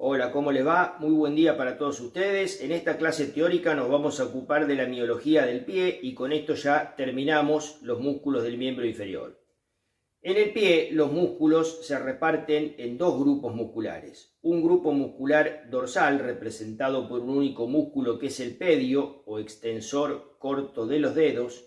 Hola, ¿cómo les va? Muy buen día para todos ustedes. En esta clase teórica nos vamos a ocupar de la miología del pie y con esto ya terminamos los músculos del miembro inferior. En el pie los músculos se reparten en dos grupos musculares. Un grupo muscular dorsal representado por un único músculo que es el pedio o extensor corto de los dedos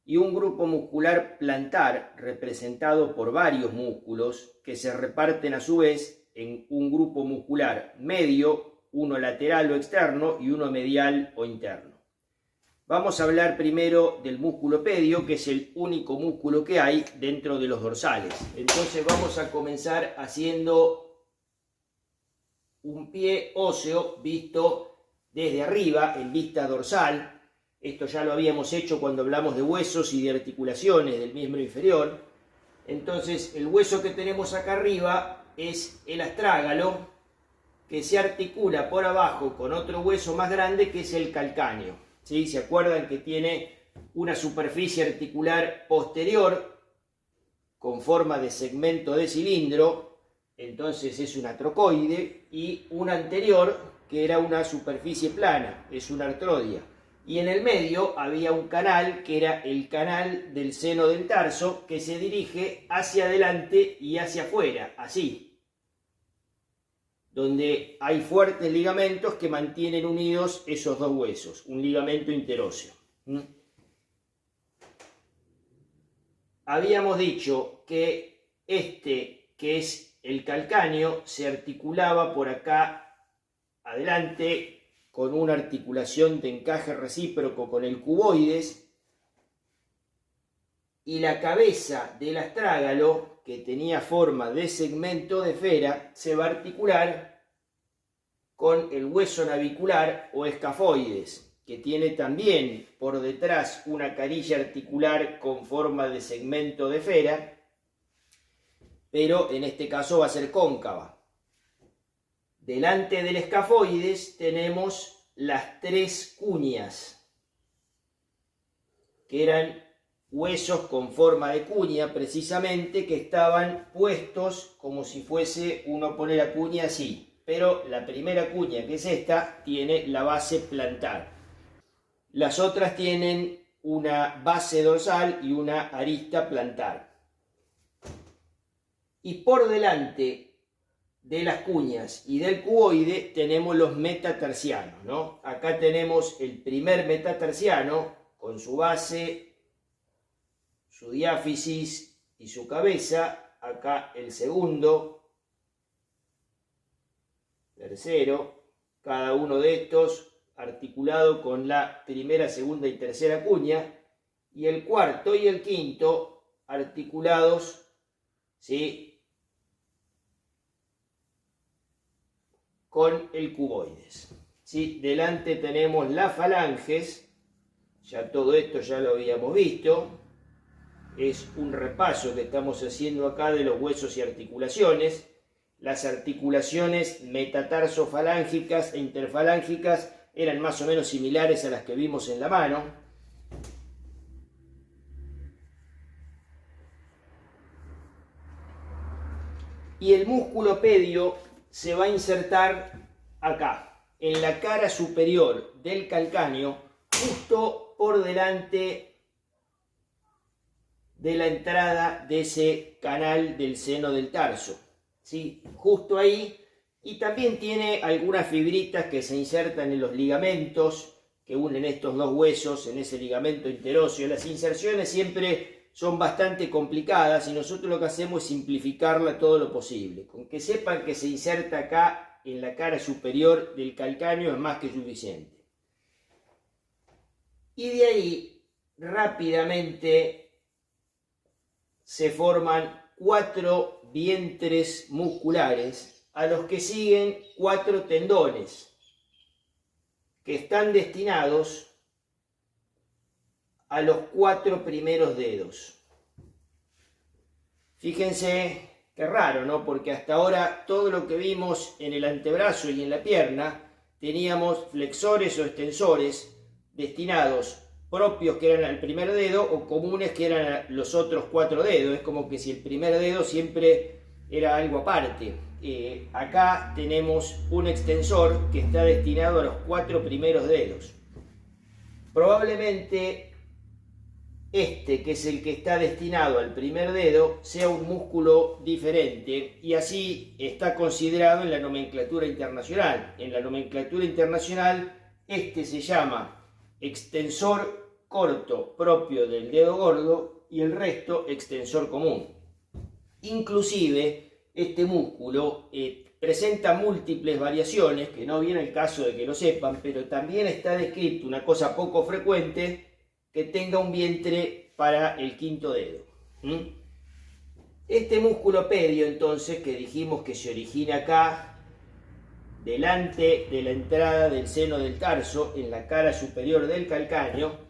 y un grupo muscular plantar representado por varios músculos que se reparten a su vez en un grupo muscular medio, uno lateral o externo y uno medial o interno. Vamos a hablar primero del músculo pedio, que es el único músculo que hay dentro de los dorsales. Entonces vamos a comenzar haciendo un pie óseo visto desde arriba, en vista dorsal. Esto ya lo habíamos hecho cuando hablamos de huesos y de articulaciones del miembro inferior. Entonces el hueso que tenemos acá arriba es el astrágalo, que se articula por abajo con otro hueso más grande que es el calcáneo. ¿Sí? ¿Se acuerdan que tiene una superficie articular posterior con forma de segmento de cilindro? Entonces es una trocoide, y una anterior que era una superficie plana, es una artrodia. Y en el medio había un canal que era el canal del seno del tarso, que se dirige hacia adelante y hacia afuera, así, donde hay fuertes ligamentos que mantienen unidos esos dos huesos, un ligamento interóseo. Habíamos dicho que que es el calcáneo, se articulaba por acá adelante con una articulación de encaje recíproco con el cuboides, y la cabeza del astrágalo, que tenía forma de segmento de esfera, se va a articular con el hueso navicular o escafoides, que tiene también por detrás una carilla articular con forma de segmento de esfera, pero en este caso va a ser cóncava. Delante del escafoides tenemos las tres cuñas, que eran huesos con forma de cuña precisamente, que estaban puestos como si fuese uno pone la cuña así, pero la primera cuña, que es esta, tiene la base plantar. Las otras tienen una base dorsal y una arista plantar. Y por delante de las cuñas y del cuboide tenemos los metatarsianos, ¿no? Acá tenemos el primer metatarsiano con su base, su diáfisis y su cabeza. Acá el segundo, tercero, cada uno de estos articulado con la primera, segunda y tercera cuña, y el cuarto y el quinto articulados, ¿sí?, con el cuboides. ¿Sí? Delante tenemos las falanges, ya todo esto ya lo habíamos visto, es un repaso que estamos haciendo acá de los huesos y articulaciones. Las articulaciones metatarsofalángicas e interfalángicas eran más o menos similares a las que vimos en la mano. Y el músculo pedio se va a insertar acá, en la cara superior del calcáneo, justo por delante de la entrada de ese canal del seno del tarso, ¿sí? Justo ahí. Y también tiene algunas fibritas que se insertan en los ligamentos que unen estos dos huesos, en ese ligamento interóseo. Las inserciones siempre son bastante complicadas y nosotros lo que hacemos es simplificarla todo lo posible. Con que sepan que se inserta acá en la cara superior del calcáneo es más que suficiente. Y de ahí rápidamente se forman 4 vientres musculares, a los que siguen 4 tendones que están destinados a los 4 primeros dedos. Fíjense qué raro, ¿no? Porque hasta ahora todo lo que vimos en el antebrazo y en la pierna teníamos flexores o extensores destinados, propios que eran al primer dedo o comunes que eran a los otros 4 dedos. Es como que si el primer dedo siempre era algo aparte. acá tenemos un extensor que está destinado a los 4 primeros dedos. Probablemente este, que es el que está destinado al primer dedo, sea un músculo diferente y así está considerado en la nomenclatura internacional. En la nomenclatura internacional este se llama extensor corto propio del dedo gordo y el resto extensor común. Inclusive este músculo presenta múltiples variaciones, que no viene el caso de que lo sepan, pero también está descrito una cosa poco frecuente, que tenga un vientre para el quinto dedo. Este músculo pedio, entonces, que dijimos que se origina acá, delante de la entrada del seno del tarso, en la cara superior del calcáneo,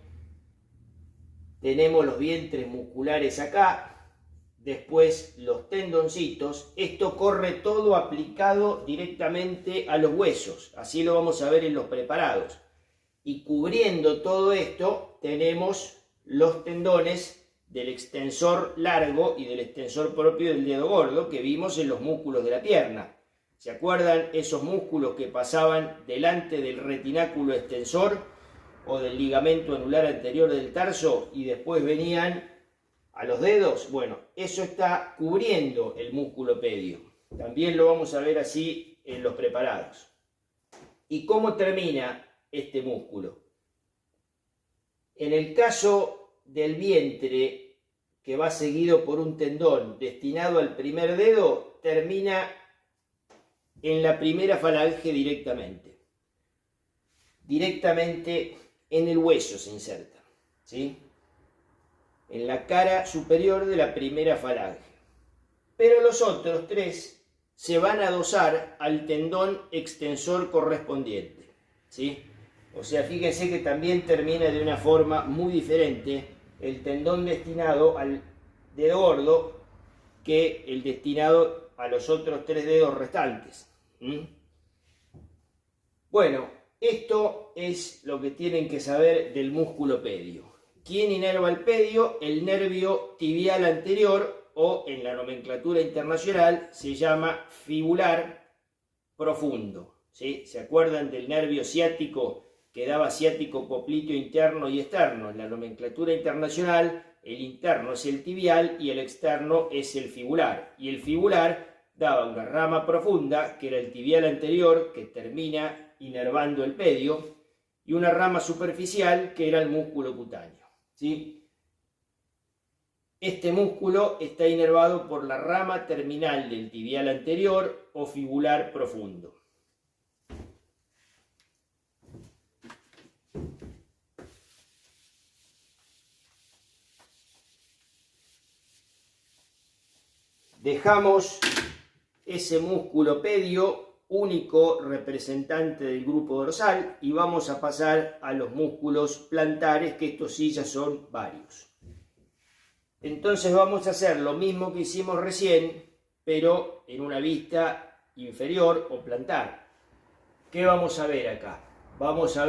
tenemos los vientres musculares acá, después los tendoncitos. Esto corre todo aplicado directamente a los huesos, así lo vamos a ver en los preparados. Y cubriendo todo esto tenemos los tendones del extensor largo y del extensor propio del dedo gordo que vimos en los músculos de la pierna. ¿Se acuerdan esos músculos que pasaban delante del retináculo extensor o del ligamento anular anterior del tarso y después venían a los dedos? Bueno, eso está cubriendo el músculo pedio. También lo vamos a ver así en los preparados. ¿Y cómo termina este músculo? En el caso del vientre, que va seguido por un tendón destinado al primer dedo, termina en la primera falange directamente. Directamente en el hueso se inserta, ¿sí? En la cara superior de la primera falange. Pero los otros tres se van a adosar al tendón extensor correspondiente, ¿sí? O sea, fíjense que también termina de una forma muy diferente el tendón destinado al dedo gordo que el destinado a los otros 3 dedos restantes. Bueno, esto es lo que tienen que saber del músculo pedio. ¿Quién inerva el pedio? El nervio tibial anterior, o en la nomenclatura internacional se llama fibular profundo, ¿sí? ¿Se acuerdan del nervio ciático que daba ciático popliteo interno y externo? En la nomenclatura internacional el interno es el tibial y el externo es el fibular. Y el fibular daba una rama profunda, que era el tibial anterior, que termina inervando el pedio, y una rama superficial, que era el músculo cutáneo, ¿sí? Este músculo está inervado por la rama terminal del tibial anterior o fibular profundo. Dejamos ese músculo pedio, único representante del grupo dorsal, y vamos a pasar a los músculos plantares, que estos sí ya son varios. Entonces vamos a hacer lo mismo que hicimos recién, pero en una vista inferior o plantar. ¿Qué vamos a ver acá? Vamos a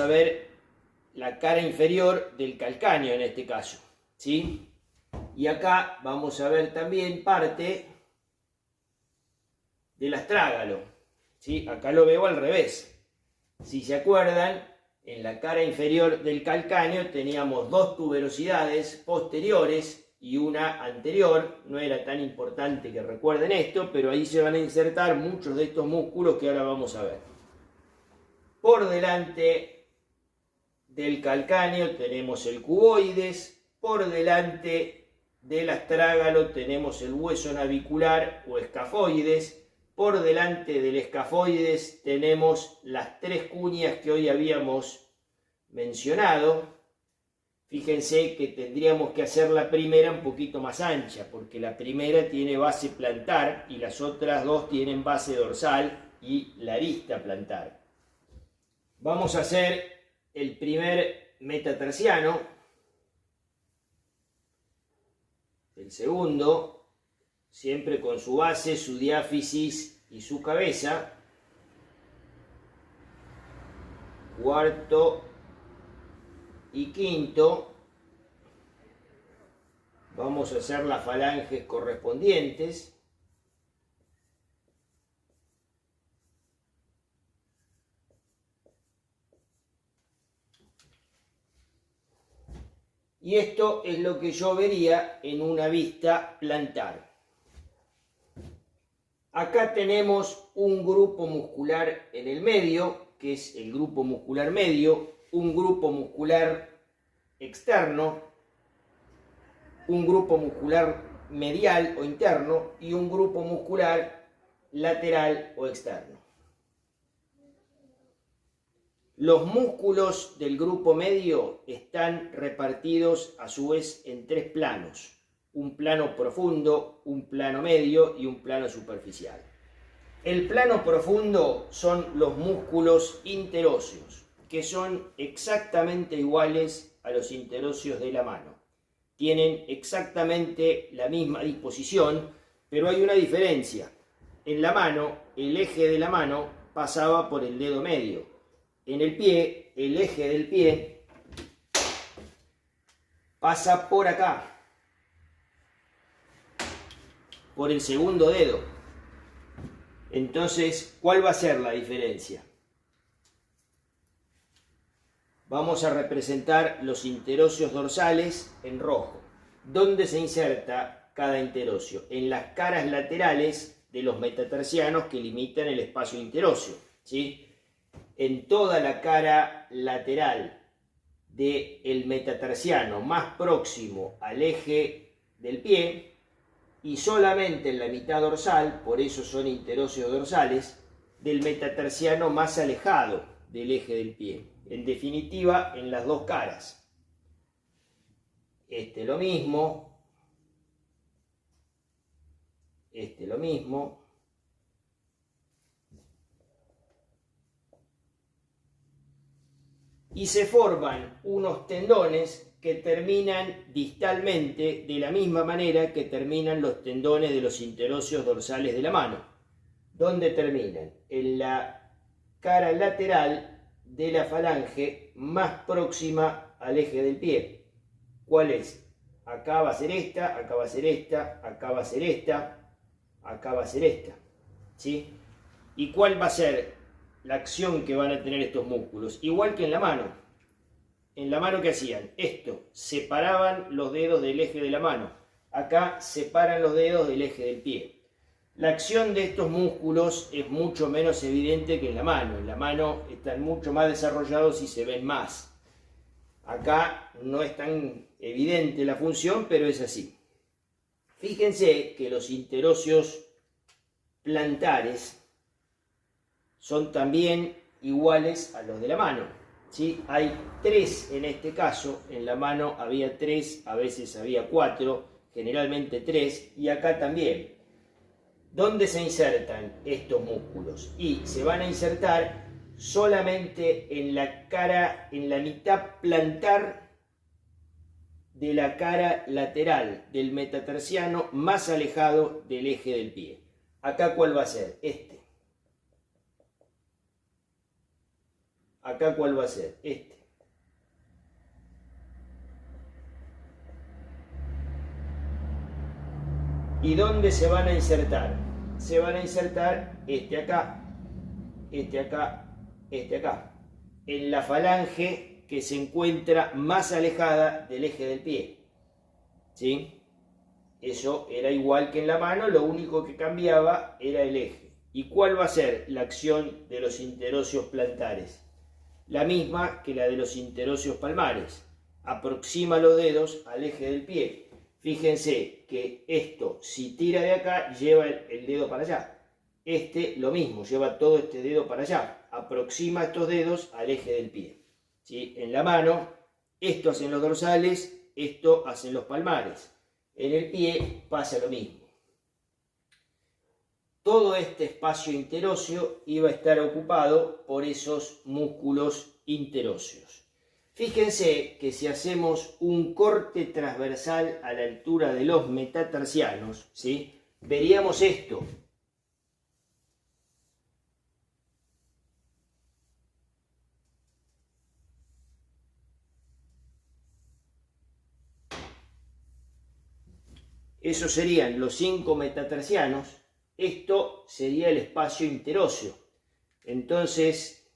ver la cara inferior del calcáneo en este caso, ¿sí? Y acá vamos a ver también parte del astrágalo, ¿sí? Acá lo veo al revés. Si se acuerdan, en la cara inferior del calcáneo teníamos 2 tuberosidades posteriores y una anterior. No era tan importante que recuerden esto, pero ahí se van a insertar muchos de estos músculos que ahora vamos a ver. Por delante del calcáneo tenemos el cuboides, por delante del astrágalo tenemos el hueso navicular o escafoides, por delante del escafoides tenemos las 3 cuñas que hoy habíamos mencionado. Fíjense que tendríamos que hacer la primera un poquito más ancha, porque la primera tiene base plantar y las otras 2 tienen base dorsal y la arista plantar. Vamos a hacer el primer metatarsiano, el segundo, siempre con su base, su diáfisis y su cabeza. cuarto y quinto. Vamos a hacer las falanges correspondientes. Y esto es lo que yo vería en una vista plantar. Acá tenemos un grupo muscular en el medio, que es el grupo muscular medio, un grupo muscular externo, un grupo muscular medial o interno y un grupo muscular lateral o externo. Los músculos del grupo medio están repartidos a su vez en tres planos: un plano profundo, un plano medio y un plano superficial. El plano profundo son los músculos interóseos, que son exactamente iguales a los interóseos de la mano. Tienen exactamente la misma disposición, pero hay una diferencia. En la mano, el eje de la mano pasaba por el dedo medio. En el pie, el eje del pie pasa por acá, por el segundo dedo. Entonces, ¿cuál va a ser la diferencia? Vamos a representar los interóseos dorsales en rojo. ¿Dónde se inserta cada interóseo? En las caras laterales de los metatarsianos que limitan el espacio interóseo, ¿sí? En toda la cara lateral del metatarsiano más próximo al eje del pie y solamente en la mitad dorsal, por eso son interóseos dorsales, del metatarsiano más alejado del eje del pie. En definitiva, en las dos caras. Este lo mismo. Este lo mismo. Y se forman unos tendones que terminan distalmente de la misma manera que terminan los tendones de los interóseos dorsales de la mano. ¿Dónde terminan? En la cara lateral de la falange más próxima al eje del pie. ¿Cuál es? Acá va a ser esta, acá va a ser esta, acá va a ser esta, acá va a ser esta, ¿sí? ¿Y cuál va a ser la acción que van a tener estos músculos? Igual que en la mano. En la mano, ¿qué hacían? Esto, separaban los dedos del eje de la mano. Acá separan los dedos del eje del pie. La acción de estos músculos es mucho menos evidente que en la mano. En la mano están mucho más desarrollados y se ven más. Acá no es tan evidente la función, pero es así. Fíjense que los interóseos plantares son también iguales a los de la mano, ¿sí? Hay tres en este caso. En la mano había tres, a veces había cuatro, generalmente tres, y acá también. ¿Dónde se insertan estos músculos? Y se van a insertar solamente en la cara, en la mitad plantar de la cara lateral del metatarsiano más alejado del eje del pie. Acá, ¿cuál va a ser? Este. Acá, ¿cuál va a ser? Este. ¿Y dónde se van a insertar? Se van a insertar este acá, este acá, este acá, en la falange que se encuentra más alejada del eje del pie, ¿sí? Eso era igual que en la mano, lo único que cambiaba era el eje. ¿Y cuál va a ser la acción de los interóseos plantares? La misma que la de los interóseos palmares. Aproxima los dedos al eje del pie. Fíjense que esto, si tira de acá, lleva el dedo para allá. Este, lo mismo, lleva todo este dedo para allá. Aproxima estos dedos al eje del pie, ¿sí? En la mano, esto hacen los dorsales, esto hacen los palmares. En el pie pasa lo mismo. Todo este espacio interóseo iba a estar ocupado por esos músculos interóseos. Fíjense que si hacemos un corte transversal a la altura de los metatarsianos, ¿sí? Veríamos esto. Esos serían los 5 metatarsianos. Esto sería el espacio interóseo. Entonces,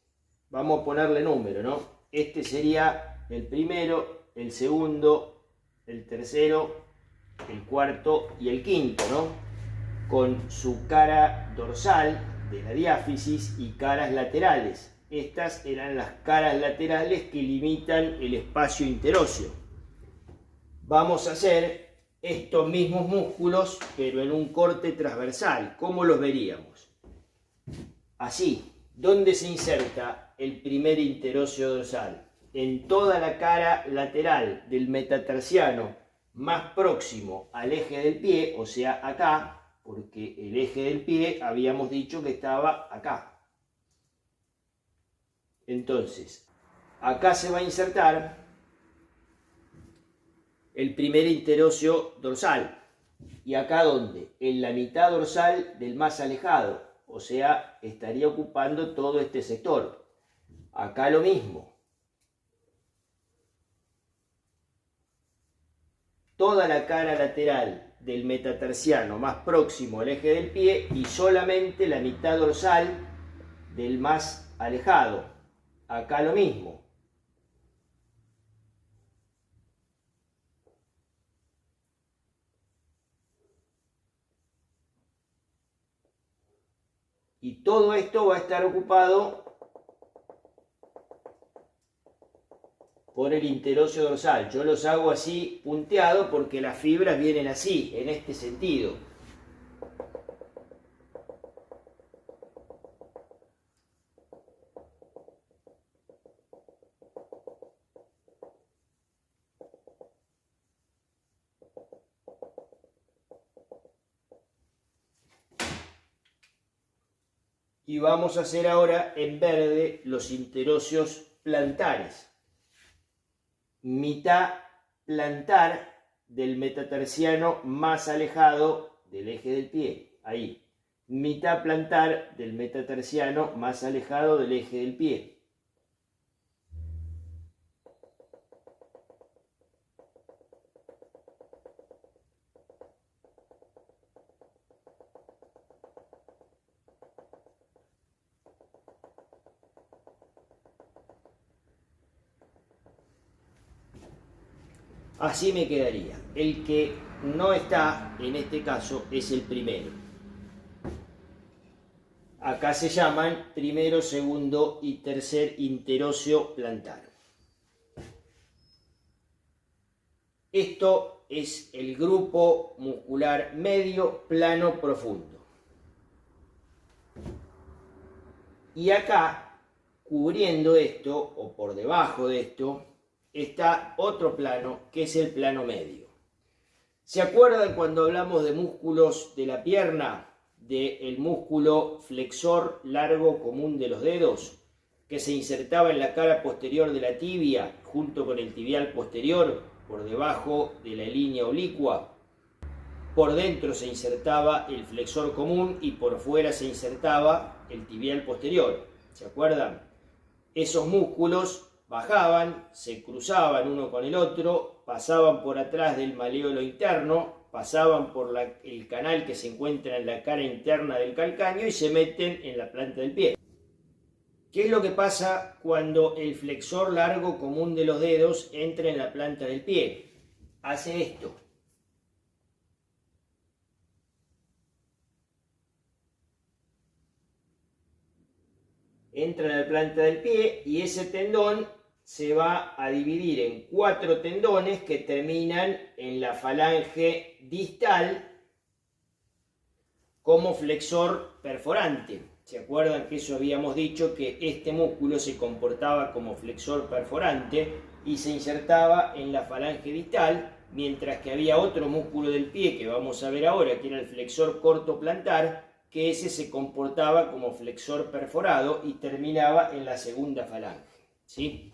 vamos a ponerle número, ¿no? Este sería el primero, el segundo, el tercero, el cuarto y el quinto, ¿no? Con su cara dorsal de la diáfisis y caras laterales. Estas eran las caras laterales que limitan el espacio interóseo. Vamos a hacer estos mismos músculos, pero en un corte transversal. ¿Cómo los veríamos? Así. ¿Dónde se inserta el primer interóseo dorsal? En toda la cara lateral del metatarsiano más próximo al eje del pie, o sea, acá, porque el eje del pie habíamos dicho que estaba acá. Entonces, acá se va a insertar el primer interóseo dorsal. ¿Y acá dónde? En la mitad dorsal del más alejado. O sea, estaría ocupando todo este sector. Acá lo mismo. Toda la cara lateral del metatarsiano más próximo al eje del pie y solamente la mitad dorsal del más alejado. Acá lo mismo. Y todo esto va a estar ocupado por el interóseo dorsal. Yo los hago así punteado porque las fibras vienen así, en este sentido. Y vamos a hacer ahora en verde los interóseos plantares. Mitad plantar del metatarsiano más alejado del eje del pie. Ahí. Mitad plantar del metatarsiano más alejado del eje del pie. Así me quedaría. El que no está, en este caso, es el primero. Acá se llaman primero, segundo y tercer interóseo plantar. Esto es el grupo muscular medio plano profundo. Y acá, cubriendo esto, o por debajo de esto, está otro plano, que es el plano medio. ¿Se acuerdan cuando hablamos de músculos de la pierna? Del músculo flexor largo común de los dedos, que se insertaba en la cara posterior de la tibia, junto con el tibial posterior, por debajo de la línea oblicua. Por dentro se insertaba el flexor común y por fuera se insertaba el tibial posterior. ¿Se acuerdan? Esos músculos bajaban, se cruzaban uno con el otro, pasaban por atrás del maléolo interno, pasaban por el canal que se encuentra en la cara interna del calcáneo y se meten en la planta del pie. ¿Qué es lo que pasa cuando el flexor largo común de los dedos entra en la planta del pie? Hace esto. Entra en la planta del pie y ese tendón se va a dividir en 4 tendones que terminan en la falange distal como flexor perforante. ¿Se acuerdan que eso habíamos dicho que este músculo se comportaba como flexor perforante y se insertaba en la falange distal, mientras que había otro músculo del pie que vamos a ver ahora, que era el flexor corto plantar, que ese se comportaba como flexor perforado y terminaba en la segunda falange, ¿sí?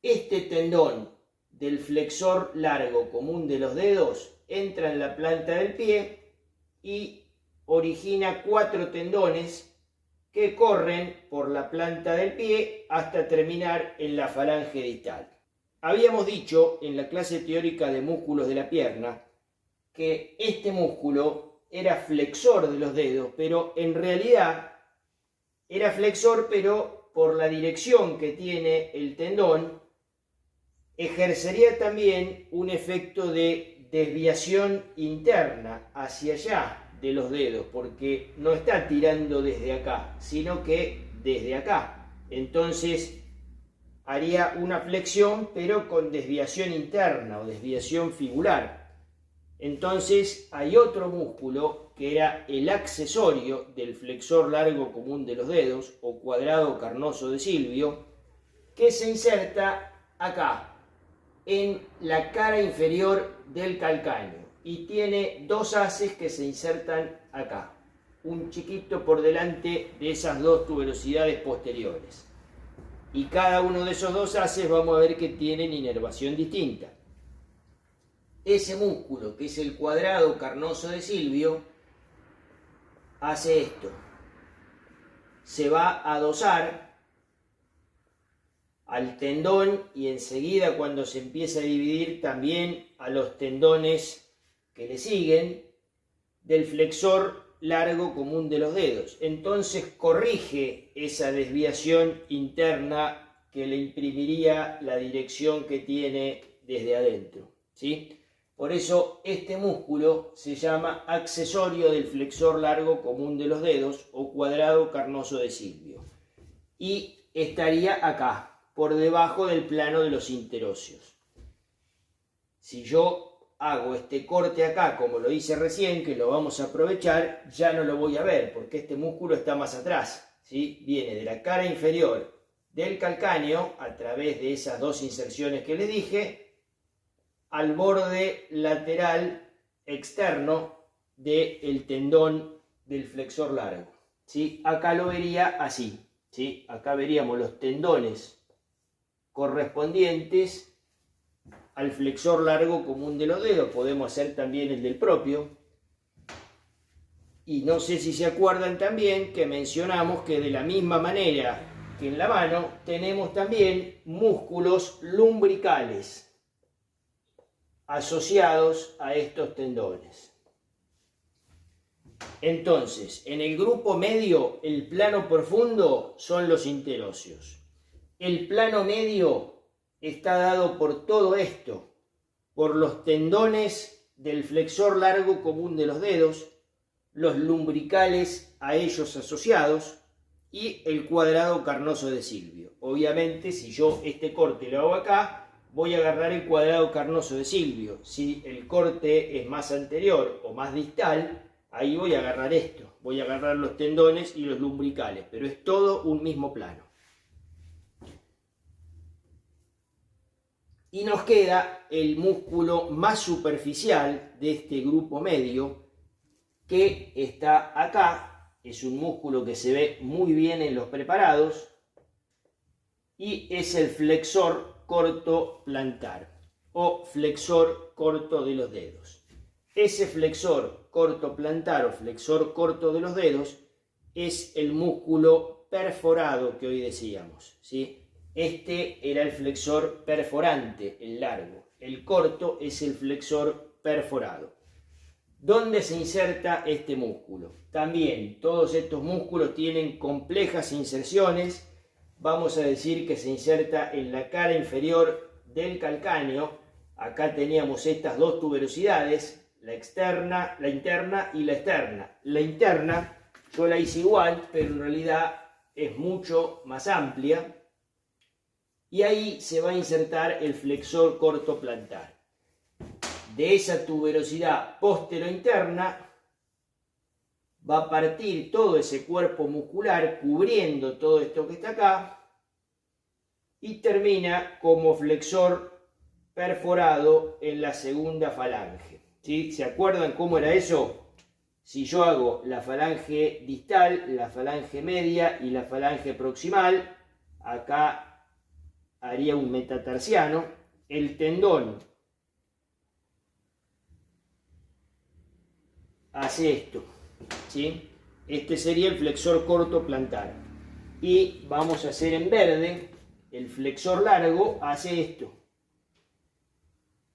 Este tendón del flexor largo común de los dedos entra en la planta del pie y origina 4 tendones que corren por la planta del pie hasta terminar en la falange distal. Habíamos dicho en la clase teórica de músculos de la pierna que este músculo era flexor de los dedos, pero en realidad era flexor, pero por la dirección que tiene el tendón, ejercería también un efecto de desviación interna hacia allá de los dedos, porque no está tirando desde acá, sino que desde acá. Entonces haría una flexión, pero con desviación interna o desviación fibular. Entonces hay otro músculo que era el accesorio del flexor largo común de los dedos, o cuadrado carnoso de Silvio, que se inserta acá, en la cara inferior del calcáneo, y tiene dos haces que se insertan acá, un chiquito por delante de esas dos tuberosidades posteriores, y cada uno de esos dos haces vamos a ver que tienen inervación distinta. Ese músculo, que es el cuadrado carnoso de Silvio, hace esto: se va a adosar al tendón, y enseguida, cuando se empieza a dividir, también a los tendones que le siguen del flexor largo común de los dedos. Entonces corrige esa desviación interna que le imprimiría la dirección que tiene desde adentro, ¿sí? Por eso este músculo se llama accesorio del flexor largo común de los dedos, o cuadrado carnoso de Silvio, y estaría acá, por debajo del plano de los interóseos. Si yo hago este corte acá, como lo hice recién, que lo vamos a aprovechar, ya no lo voy a ver, porque este músculo está más atrás, ¿sí? Viene de la cara inferior del calcáneo, a través de esas dos inserciones que les dije, al borde lateral externo del tendón del flexor largo, ¿sí? Acá lo vería así, ¿sí? Acá veríamos los tendones correspondientes al flexor largo común de los dedos. Podemos hacer también el del propio. Y no sé si se acuerdan también que mencionamos que de la misma manera que en la mano tenemos también músculos lumbricales asociados a estos tendones. Entonces, en el grupo medio, el plano profundo son los interóseos. El plano medio está dado por todo esto, por los tendones del flexor largo común de los dedos, los lumbricales a ellos asociados y el cuadrado carnoso de Silvio. Obviamente, si yo este corte lo hago acá, voy a agarrar el cuadrado carnoso de Silvio. Si el corte es más anterior o más distal, ahí voy a agarrar esto. Voy a agarrar los tendones y los lumbricales, pero es todo un mismo plano. Y nos queda el músculo más superficial de este grupo medio, que está acá. Es un músculo que se ve muy bien en los preparados, y es el flexor corto plantar, o flexor corto de los dedos. Ese flexor corto plantar o flexor corto de los dedos es el músculo perforado que hoy decíamos, ¿sí? Este era el flexor perforante, el largo. El corto es el flexor perforado. ¿Dónde se inserta este músculo? También todos estos músculos tienen complejas inserciones. Vamos a decir que se inserta en la cara inferior del calcáneo. Acá teníamos estas dos tuberosidades, la externa, la interna y la externa. La interna yo la hice igual, pero en realidad es mucho más amplia. Y ahí se va a insertar el flexor corto plantar. De esa tuberosidad postero-interna va a partir todo ese cuerpo muscular cubriendo todo esto que está acá, y termina como flexor perforado en la segunda falange, ¿sí? ¿Se acuerdan cómo era eso? Si yo hago la falange distal, la falange media y la falange proximal, acá haría un metatarsiano, el tendón hace esto, ¿sí? Este sería el flexor corto plantar. Y vamos a hacer en verde, el flexor largo hace esto.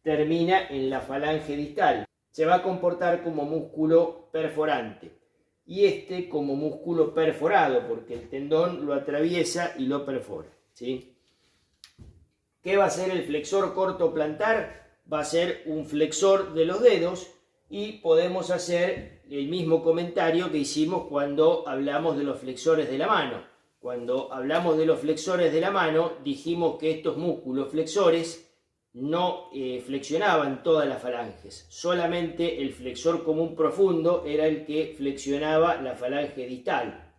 Termina en la falange distal, se va a comportar como músculo perforante y este como músculo perforado, porque el tendón lo atraviesa y lo perfora, ¿sí? ¿Qué va a ser el flexor corto plantar? Va a ser un flexor de los dedos y podemos hacer el mismo comentario que hicimos cuando hablamos de los flexores de la mano. Cuando hablamos de los flexores de la mano, dijimos que estos músculos flexores no flexionaban todas las falanges, solamente el flexor común profundo era el que flexionaba la falange distal.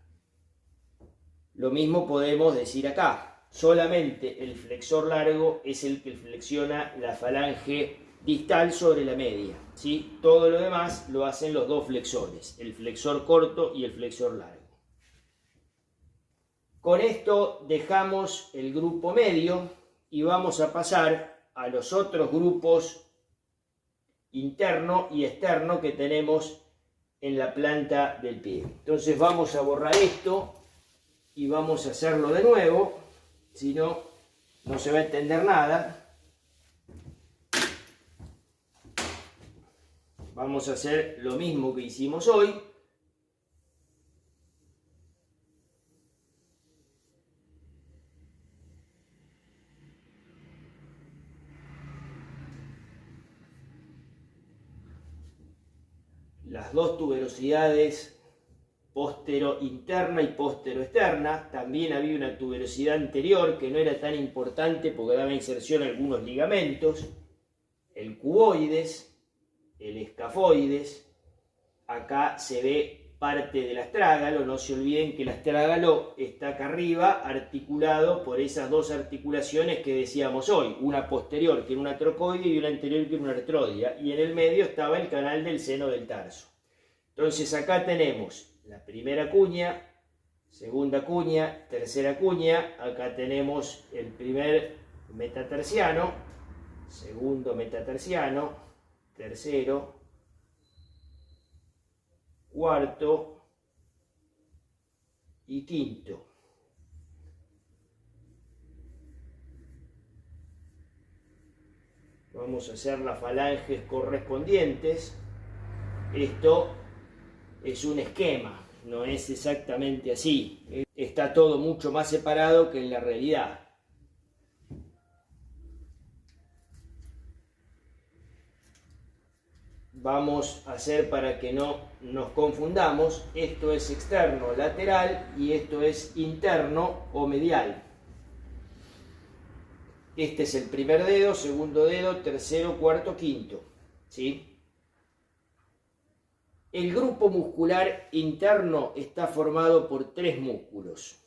Lo mismo podemos decir acá, solamente el flexor largo es el que flexiona la falange distal sobre la media, ¿sí? Todo lo demás lo hacen los dos flexores, el flexor corto y el flexor largo. Con esto dejamos el grupo medio y vamos a pasar a los otros grupos interno y externo que tenemos en la planta del pie. Entonces vamos a borrar esto y vamos a hacerlo de nuevo, si no, no se va a entender nada. Vamos a hacer lo mismo que hicimos hoy. Las dos tuberosidades póstero interna y póstero externa. También había una tuberosidad anterior que no era tan importante porque daba inserción a algunos ligamentos. El cuboides, el escafoides. Acá se ve parte del astrágalo. No se olviden que el astrágalo está acá arriba, articulado por esas dos articulaciones que decíamos hoy. Una posterior que era una trocoide y una anterior que era una artrodia. Y en el medio estaba el canal del seno del tarso. Entonces acá tenemos la primera cuña, segunda cuña, tercera cuña. Acá tenemos el primer metatarsiano, segundo metatarsiano, tercero, cuarto y quinto. Vamos a hacer las falanges correspondientes. Esto es un esquema, no es exactamente así. Está todo mucho más separado que en la realidad. Vamos a hacer para que no nos confundamos. Esto es externo lateral y esto es interno o medial. Este es el primer dedo, segundo dedo, tercero, cuarto, quinto, ¿sí? El grupo muscular interno está formado por tres músculos,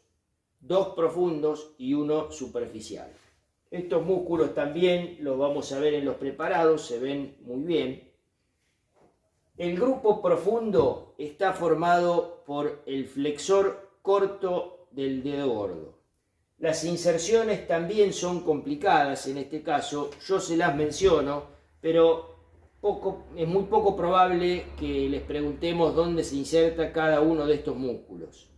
dos profundos y uno superficial. Estos músculos también los vamos a ver en los preparados, se ven muy bien. El grupo profundo está formado por el flexor corto del dedo gordo. Las inserciones también son complicadas en este caso, yo se las menciono, pero es muy poco probable que les preguntemos dónde se inserta cada uno de estos músculos.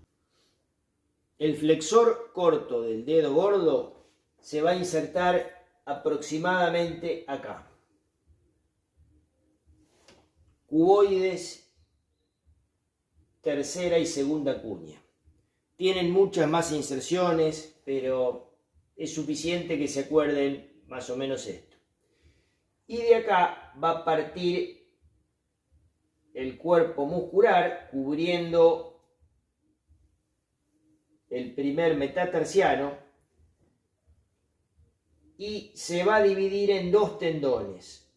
El flexor corto del dedo gordo se va a insertar aproximadamente acá. Cuboides, tercera y segunda cuña. Tienen muchas más inserciones, pero es suficiente que se acuerden más o menos esto. Y de acá va a partir el cuerpo muscular cubriendo el primer metatarsiano y se va a dividir en dos tendones,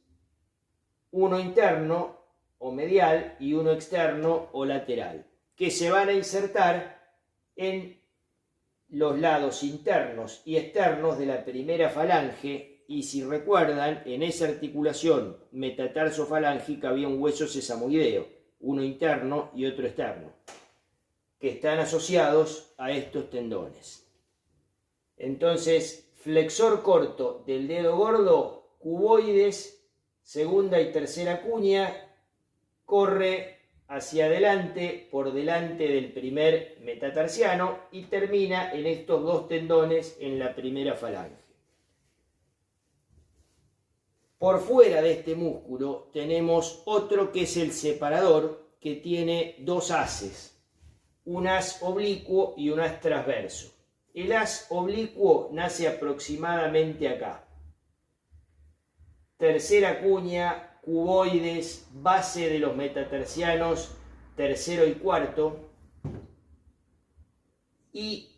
uno interno o medial y uno externo o lateral, que se van a insertar en los lados internos y externos de la primera falange. Y si recuerdan, en esa articulación metatarso-falángica había un hueso sesamoideo, uno interno y otro externo, que están asociados a estos tendones. Entonces, flexor corto del dedo gordo, cuboides, segunda y tercera cuña, corre hacia adelante por delante del primer metatarsiano y termina en estos dos tendones en la primera falange. Por fuera de este músculo tenemos otro que es el separador, que tiene dos haces, un haz oblicuo y un haz transverso. El haz oblicuo nace aproximadamente acá. Tercera cuña, cuboides, base de los metatarsianos, tercero y cuarto, y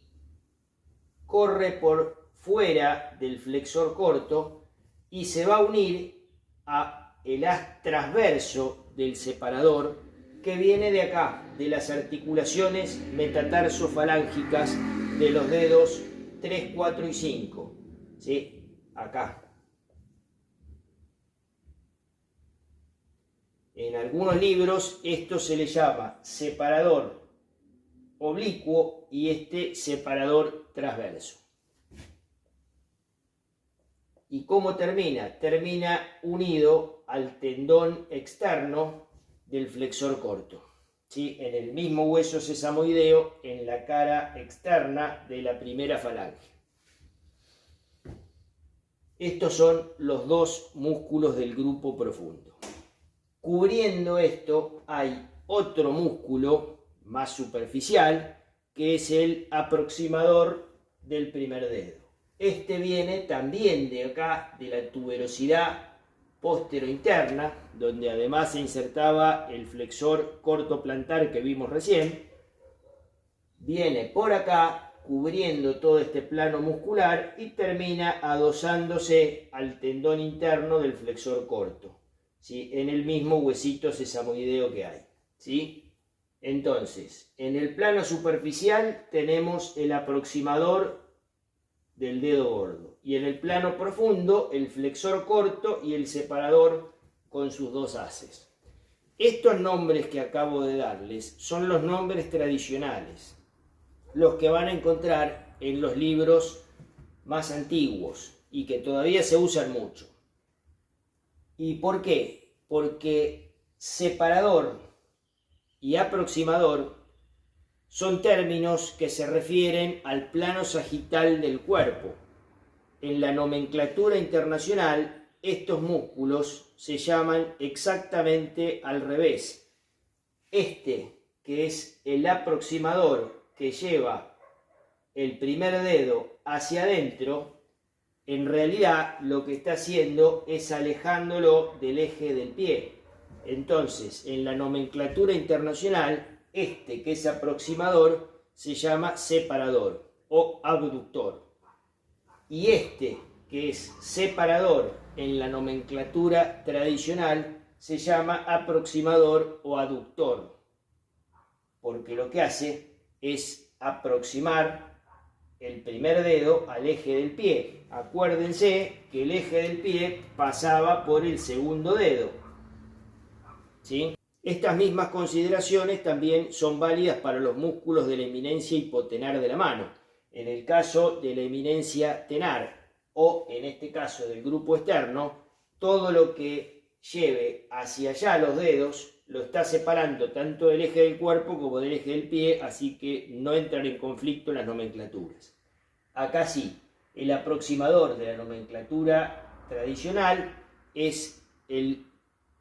corre por fuera del flexor corto y se va a unir a el haz transverso del separador, que viene de acá, de las articulaciones metatarsofalángicas de los dedos 3, 4 y 5. ¿Sí? Acá. En algunos libros esto se le llama separador oblicuo y este separador transverso. ¿Y cómo termina? Termina unido al tendón externo del flexor corto, ¿sí? En el mismo hueso sesamoideo, en la cara externa de la primera falange. Estos son los dos músculos del grupo profundo. Cubriendo esto hay otro músculo más superficial, que es el aproximador del primer dedo. Este viene también de acá, de la tuberosidad postero-interna, donde además se insertaba el flexor corto plantar que vimos recién. Viene por acá, cubriendo todo este plano muscular y termina adosándose al tendón interno del flexor corto, ¿sí? En el mismo huesito sesamoideo que hay, ¿sí? Entonces, en el plano superficial tenemos el aproximador del dedo gordo y en el plano profundo el flexor corto y el separador con sus dos haces. Estos nombres que acabo de darles son los nombres tradicionales, los que van a encontrar en los libros más antiguos y que todavía se usan mucho. ¿Y por qué? Porque separador y aproximador son términos que se refieren al plano sagital del cuerpo. En la nomenclatura internacional, estos músculos se llaman exactamente al revés. Este, que es el aproximador que lleva el primer dedo hacia adentro, en realidad lo que está haciendo es alejándolo del eje del pie. Entonces, en la nomenclatura internacional, este que es aproximador se llama separador o abductor. Y este que es separador en la nomenclatura tradicional se llama aproximador o aductor, porque lo que hace es aproximar el primer dedo al eje del pie. Acuérdense que el eje del pie pasaba por el segundo dedo, ¿sí? Estas mismas consideraciones también son válidas para los músculos de la eminencia hipotenar de la mano. En el caso de la eminencia tenar o en este caso del grupo externo, todo lo que lleve hacia allá los dedos lo está separando tanto del eje del cuerpo como del eje del pie, así que no entran en conflicto las nomenclaturas. Acá sí, el aproximador de la nomenclatura tradicional es el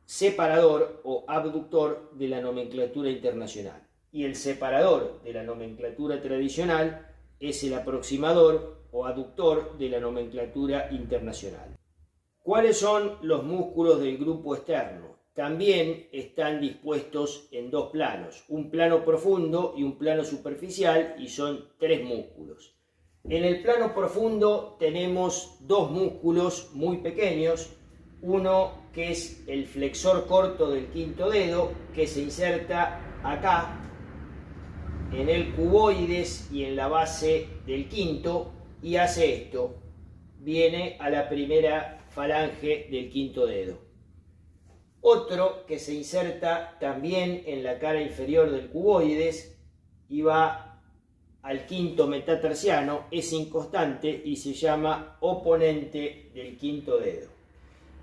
separador o abductor de la nomenclatura internacional. Y el separador de la nomenclatura tradicional es el aproximador o aductor de la nomenclatura internacional. ¿Cuáles son los músculos del grupo externo? También están dispuestos en dos planos, un plano profundo y un plano superficial, y son tres músculos. En el plano profundo tenemos dos músculos muy pequeños, uno que es el flexor corto del quinto dedo, que se inserta acá, en el cuboides y en la base del quinto, y hace esto, viene a la primera falange del quinto dedo. Otro que se inserta también en la cara inferior del cuboides y va al quinto metatarsiano, es inconstante y se llama oponente del quinto dedo.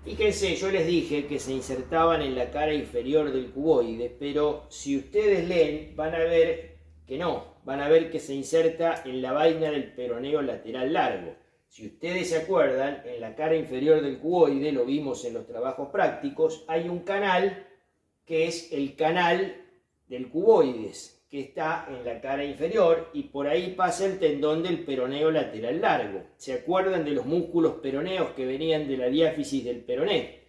Fíjense, yo les dije que se insertaban en la cara inferior del cuboide, pero si ustedes leen van a ver que no, van a ver que se inserta en la vaina del peroneo lateral largo. Si ustedes se acuerdan, en la cara inferior del cuboide, lo vimos en los trabajos prácticos, hay un canal que es el canal del cuboides, que está en la cara inferior y por ahí pasa el tendón del peroneo lateral largo. ¿Se acuerdan de los músculos peroneos que venían de la diáfisis del peroné?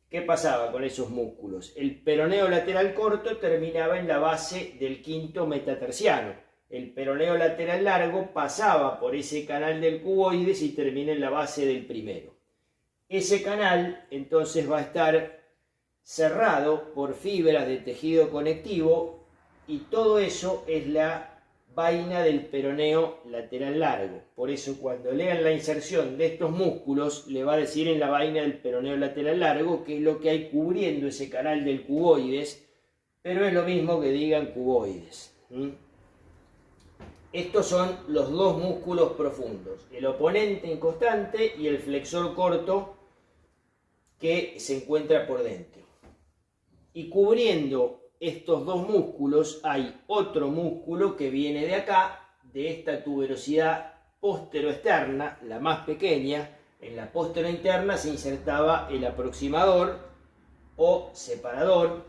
¿Qué pasaba con esos músculos? El peroneo lateral corto terminaba en la base del quinto metatarsiano. El peroneo lateral largo pasaba por ese canal del cuboides y termina en la base del primero. Ese canal entonces va a estar cerrado por fibras de tejido conectivo y todo eso es la vaina del peroneo lateral largo. Por eso cuando lean la inserción de estos músculos le va a decir en la vaina del peroneo lateral largo que es lo que hay cubriendo ese canal del cuboides, pero es lo mismo que digan cuboides. Estos son los dos músculos profundos, el oponente inconstante y el flexor corto que se encuentra por dentro. Y cubriendo estos dos músculos hay otro músculo que viene de acá, de esta tuberosidad póstero-externa, la más pequeña. En la póstero-interna se insertaba el aproximador o separador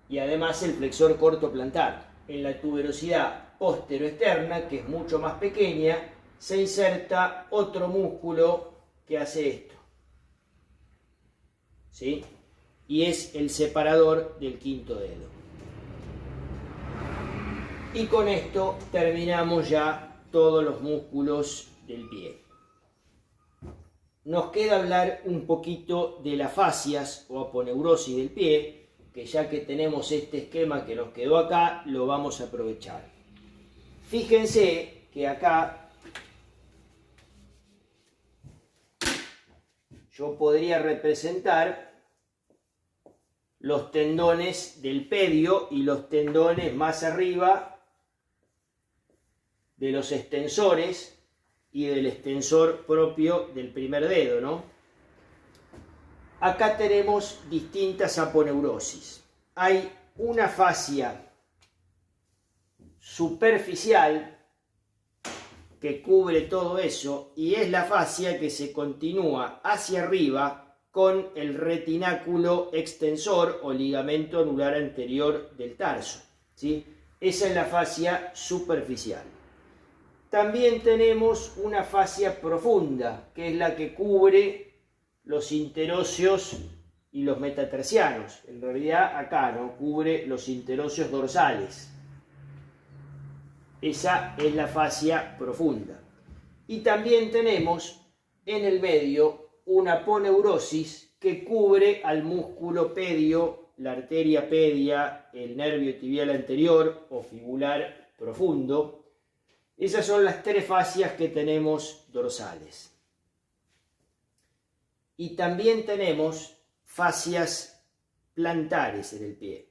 y además el flexor corto plantar. En la tuberosidad póstero-externa, que es mucho más pequeña, se inserta otro músculo que hace esto, ¿sí? Y es el separador del quinto dedo. Y con esto terminamos ya todos los músculos del pie. Nos queda hablar un poquito de las fascias o aponeurosis del pie, que ya que tenemos este esquema que nos quedó acá, lo vamos a aprovechar. Fíjense que acá yo podría representar los tendones del pedio y los tendones más arriba de los extensores y del extensor propio del primer dedo, ¿no? Acá tenemos distintas aponeurosis. Hay una fascia superficial que cubre todo eso y es la fascia que se continúa hacia arriba con el retináculo extensor o ligamento anular anterior del tarso, ¿sí? Esa es la fascia superficial. También tenemos una fascia profunda, que es la que cubre los interóseos y los metatarsianos. En realidad acá no cubre los interóseos dorsales. Esa es la fascia profunda. Y también tenemos en el medio una aponeurosis que cubre al músculo pedio, la arteria pedia, el nervio tibial anterior o fibular profundo. Esas son las tres fascias que tenemos dorsales. Y también tenemos fascias plantares en el pie.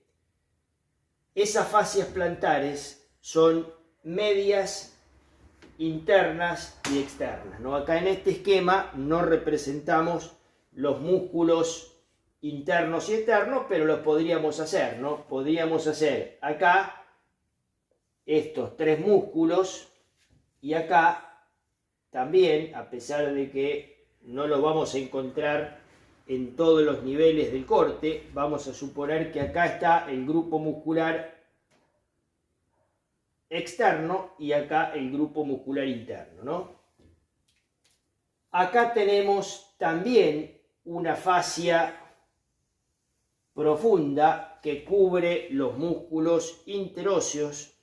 Esas fascias plantares son medias, internas y externas, ¿no? Acá en este esquema no representamos los músculos internos y externos, pero los podríamos hacer, ¿no? Podríamos hacer acá estos tres músculos y acá también, a pesar de que no lo vamos a encontrar en todos los niveles del corte, vamos a suponer que acá está el grupo muscular externo y acá el grupo muscular interno, ¿no? Acá tenemos también una fascia profunda que cubre los músculos interóseos.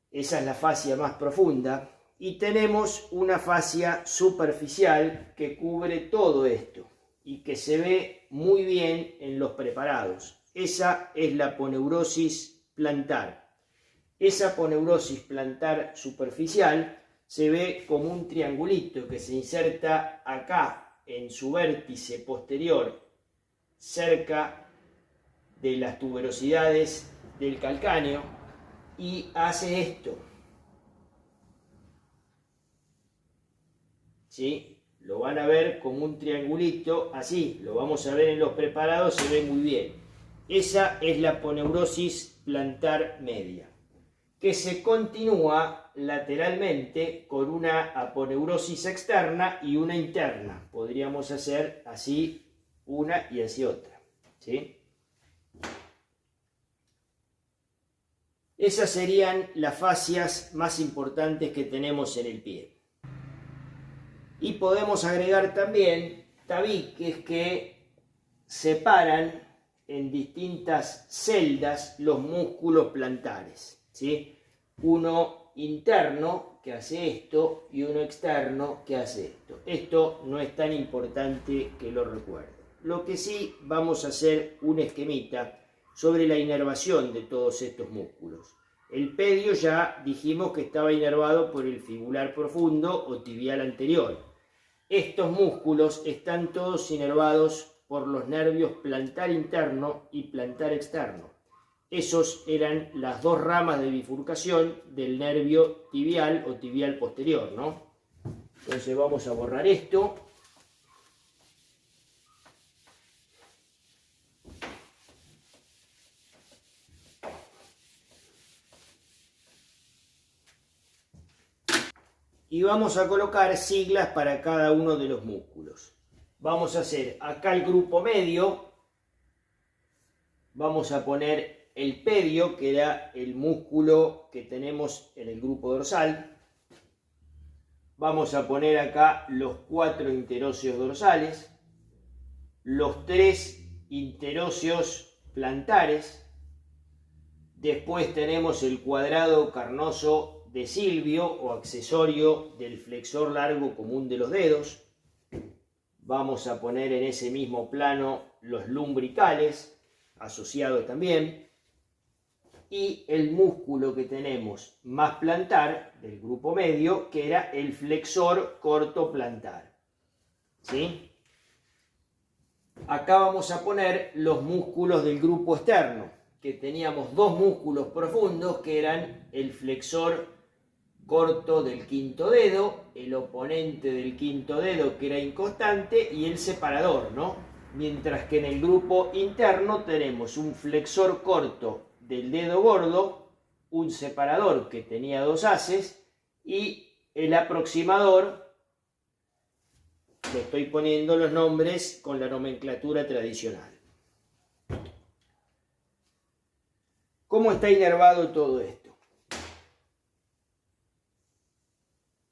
Esa es la fascia más profunda. Y tenemos una fascia superficial que cubre todo esto y que se ve muy bien en los preparados. Esa es la aponeurosis plantar. Esa aponeurosis plantar superficial se ve como un triangulito que se inserta acá en su vértice posterior, cerca de las tuberosidades del calcáneo, y hace esto. ¿Sí? Lo van a ver como un triangulito, así, lo vamos a ver en los preparados, se ve muy bien. Esa es la aponeurosis plantar media, que se continúa lateralmente con una aponeurosis externa y una interna. Podríamos hacer así una y así otra, ¿sí? Esas serían las fascias más importantes que tenemos en el pie. Y podemos agregar también tabiques que separan en distintas celdas los músculos plantares, ¿sí? Uno interno que hace esto y uno externo que hace esto. Esto no es tan importante que lo recuerden. Lo que sí, vamos a hacer un esquemita sobre la inervación de todos estos músculos. El pedio ya dijimos que estaba inervado por el fibular profundo o tibial anterior. Estos músculos están todos inervados por los nervios plantar interno y plantar externo. Esos eran las dos ramas de bifurcación del nervio tibial o tibial posterior, ¿no? Entonces vamos a borrar esto. Y vamos a colocar siglas para cada uno de los músculos. Vamos a hacer acá el grupo medio. Vamos a poner el pedio, que era el músculo que tenemos en el grupo dorsal. Vamos a poner acá los 4 interóseos dorsales, los 3 interóseos plantares. Después tenemos el cuadrado carnoso de Silvio o accesorio del flexor largo común de los dedos. Vamos a poner en ese mismo plano los lumbricales, asociados también. Y el músculo que tenemos más plantar del grupo medio, que era el flexor corto plantar, ¿sí? Acá vamos a poner los músculos del grupo externo, que teníamos dos músculos profundos, que eran el flexor corto del quinto dedo, el oponente del quinto dedo, que era inconstante, y el separador, ¿no? Mientras que en el grupo interno tenemos un flexor corto del dedo gordo, un separador que tenía 2 haces y el aproximador. Le estoy poniendo los nombres con la nomenclatura tradicional. ¿Cómo está inervado todo esto?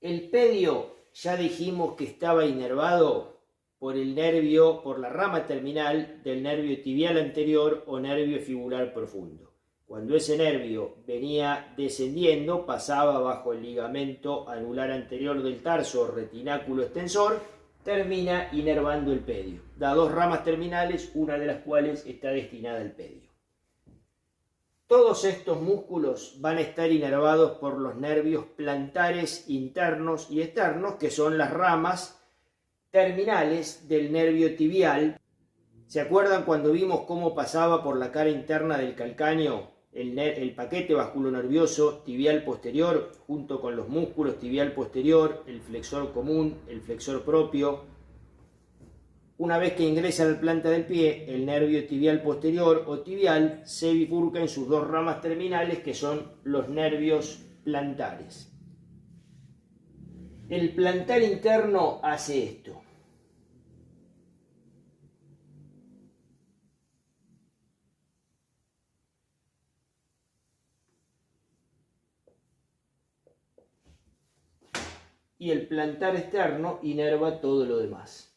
El pedio ya dijimos que estaba inervado por el nervio, por la rama terminal del nervio tibial anterior o nervio fibular profundo. Cuando ese nervio venía descendiendo, pasaba bajo el ligamento anular anterior del tarso o retináculo extensor, termina inervando el pedio. Da 2 ramas terminales, una de las cuales está destinada al pedio. Todos estos músculos van a estar inervados por los nervios plantares internos y externos, que son las ramas terminales del nervio tibial. ¿Se acuerdan cuando vimos cómo pasaba por la cara interna del calcáneo el paquete vasculonervioso tibial posterior, junto con los músculos tibial posterior, el flexor común, el flexor propio? Una vez que ingresa a la planta del pie, el nervio tibial posterior o tibial se bifurca en sus 2 ramas terminales, que son los nervios plantares. El plantar interno hace esto. Y el plantar externo inerva todo lo demás.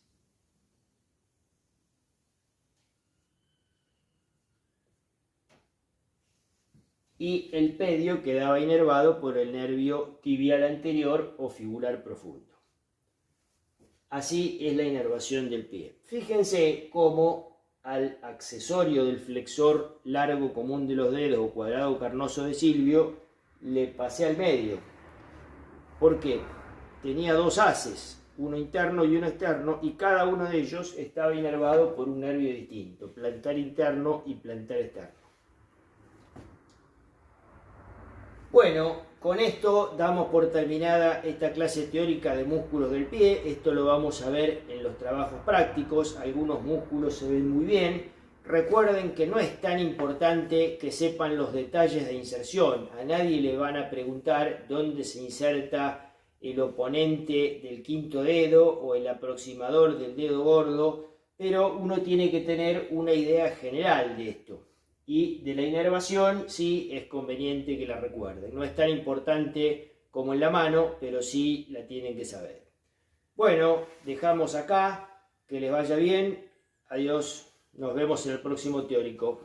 Y el pedio quedaba inervado por el nervio tibial anterior o fibular profundo. Así es la inervación del pie. Fíjense cómo al accesorio del flexor largo común de los dedos o cuadrado carnoso de Silvio le pasé al medio. ¿Por qué? Tenía 2 haces, uno interno y uno externo, y cada uno de ellos estaba inervado por un nervio distinto, plantar interno y plantar externo. Bueno, con esto damos por terminada esta clase teórica de músculos del pie. Esto lo vamos a ver en los trabajos prácticos. Algunos músculos se ven muy bien, recuerden que no es tan importante que sepan los detalles de inserción. A nadie le van a preguntar dónde se inserta el oponente del quinto dedo o el aproximador del dedo gordo, pero uno tiene que tener una idea general de esto. Y de la inervación sí es conveniente que la recuerden. No es tan importante como en la mano, pero sí la tienen que saber. Bueno, dejamos acá. Que les vaya bien. Adiós. Nos vemos en el próximo teórico.